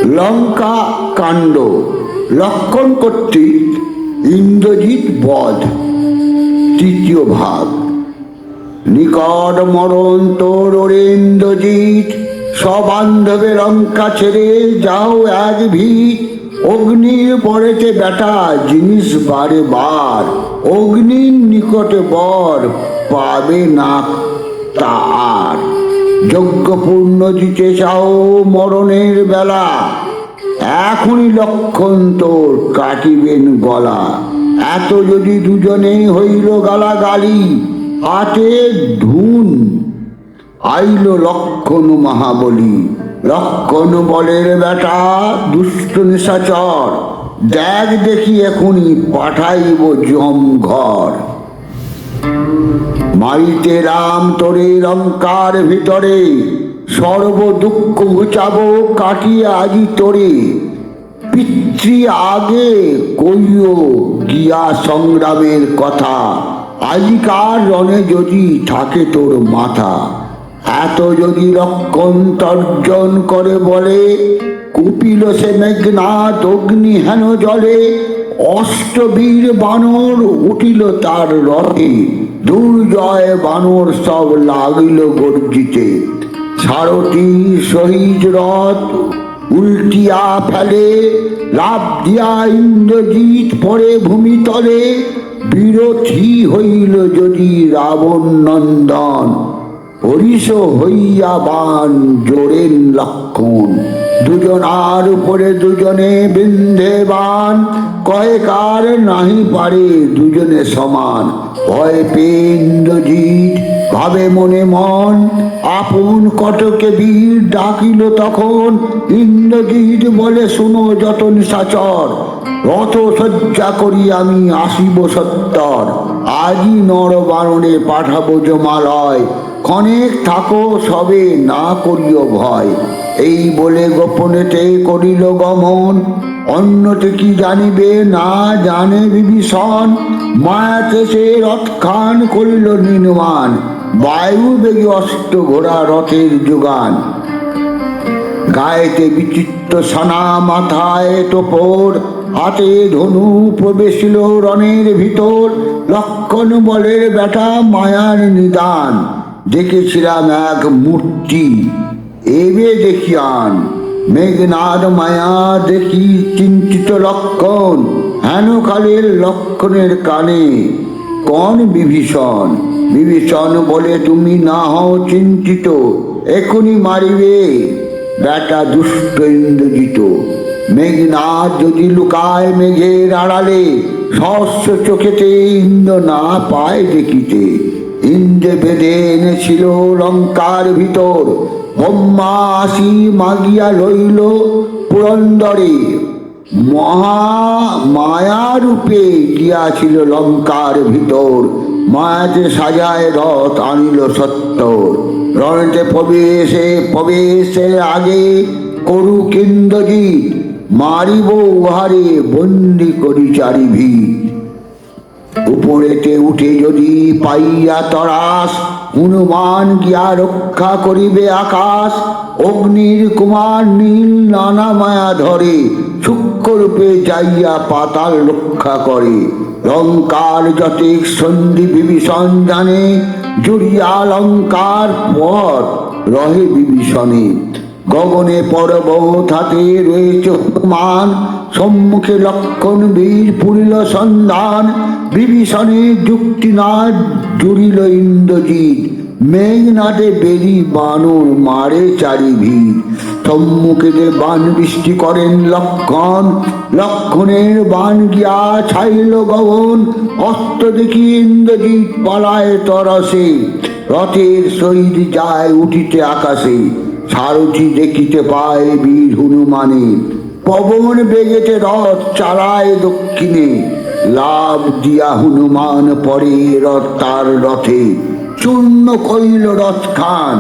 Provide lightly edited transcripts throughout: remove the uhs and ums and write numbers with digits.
লঙ্কা কাণ্ড লক্ষণ কর্তৃক ইন্দ্রজিৎ বধ তৃতীয় ভাগ। নিকট মরণ তোর ওরে ইন্দ্রজিৎ, সবান্ধবে লঙ্কা ছেড়ে যাও এক ভিত। অগ্নির পরেতে বেটা জিনিস বারে বার, অগ্নির নিকটে বর পাবে না তা আর। যজ্ঞ পূর্ণ দিতে চাও মরণের বেলা, এখনই লক্ষণ তোর কাটিবেন গলা। এত যদি দুজনে হইল গালাগালি, হাতে ধুন আইল লক্ষণ মহাবলী। লক্ষণ বলের বেটা দুষ্ট নিশাচর, দেখ দেখি এখনই পাঠাইব জম ঘর। মারিতে রাম তোরে লঙ্কার ভিতরে, সর্ব দুঃখ ঘুচাবো কাটিয়ে আজি তোরে। পিতৃ আগে কইও গিয়া সংগ্রামের কথা, আজিকার রণে যদি থাকে তোর মাথা। এত যদি লক্ষণ তর্জন করে বলে, কুপিল সে মেঘনাথ অগ্নি হেন জলে। অষ্টবীর বানর উঠিল তার রথে, দুর্জয় বানর সব লাগিল গর্জিতে। সারথি সহিত রথ উল্টিয়া ফেলে, লাভ দিয়া ইন্দ্রজিৎ পড়ে ভূমিতলে। বিরথী হইল যদি রাবণ নন্দন, হরিষ হইয়া বান জোড়েন লক্ষণ। দুজনার উপরে দুজনে বিন্ধে বান, কয়েকার নাহি পারে দুজনে সমান। ভয় পেয়ে ইন্দ্রজিৎ ভাবে মনে মন, আপন কটকে বীর ডাকিল তখন। ইন্দ্রজিৎ বলে শুনো যত নিশাচর, রথ সজ্জা করি আমি আসিব সত্তর। আজই নর বারণে পাঠাবো জমালয়, ক্ষণেক থাকো সবে না করিও ভয়। এই বলে গোপনেতে করিল গমন, অন্যতে কি জানিবে না জানে বিভীষণ। মায়াতে সে রথখান করিল নির্মাণ, বায়ু বেগে অস্ত্র ঘোড়া রথের যোগান। গায়েতে বিচিত্র সানা মাথায় টোপর, হাতে ধনু প্রবেশিল রণের ভিতর। লক্ষণ বলের বেটা মায়ার নিদান, দেখেছিলাম এক মূর্তি এবে দেখিয়ান। মেঘনাদ মায়া দেখি চিন্তিত লক্ষণ, হেন কালের লক্ষণের কানে কন বিভীষণ। বিভীষণ বলে তুমি না হও চিন্তিত, এখনই মারিবে বেটা দুষ্ট ইন্দ্রজিৎ। মেঘনাদ যদি লুকায় মেঘের আড়ালে, সহস্র চোখেতে ইন্দ্র না পায় দেখিতে। ইন্দ্রে বেঁধে এনেছিল লঙ্কার ভিতর, ব্রহ্মা আসি মাগিয়া লইল পুরন্দরে। মহা মায়া রূপে গিয়াছিল লঙ্কার ভিতর, মায়াতে সাজায় রথ আনিল সত্তর। রণেতে প্রবেশের আগে করুক ইন্দ্রজিৎ, মারিব উহারে বন্দি করি চারিভিত। উপরেতে উঠে যদি পাইয়া তরাস, হনুমান গিয়া রক্ষা করিবে আকাশ। অগ্নির কুমার নীল নানা মায়া ধরে, সূক্ষ্মরূপে যাইয়া পাতাল রক্ষা করে। লঙ্কার যতেক সন্ধি বিভীষণ জানে, জুড়িয়া লঙ্কার পথ রহে বিভীষণে। গগনে পর্বত হাতে রয়েছে হনুমান, সম্মুখে লক্ষণ বীর পুরিল সন্ধান। বিভীষণে যুক্তি না জুড়িল ইন্দ্রজিৎ, মেঘনাদে বেরি বানর মারে চারিভিত। সম্মুখে যে বান বৃষ্টি করেন লক্ষণ, লক্ষণের বান গিয়া ছাইল গগন। অস্ত্র দেখি ইন্দ্রজিৎ পালায় তরসে, রথের সহিত যায় উঠিতে আকাশে। সারথি দেখিতে পায় বীর হনুমানে, পবন বেগেতে রথ চালায় দক্ষিণে। লাভ দিয়া হনুমান পরে তার রথে, চূর্ণ কইল রথ খান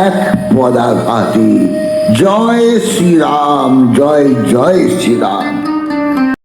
এক পদাঘাতে। জয় শ্রীরাম, জয় জয় শ্রীরাম।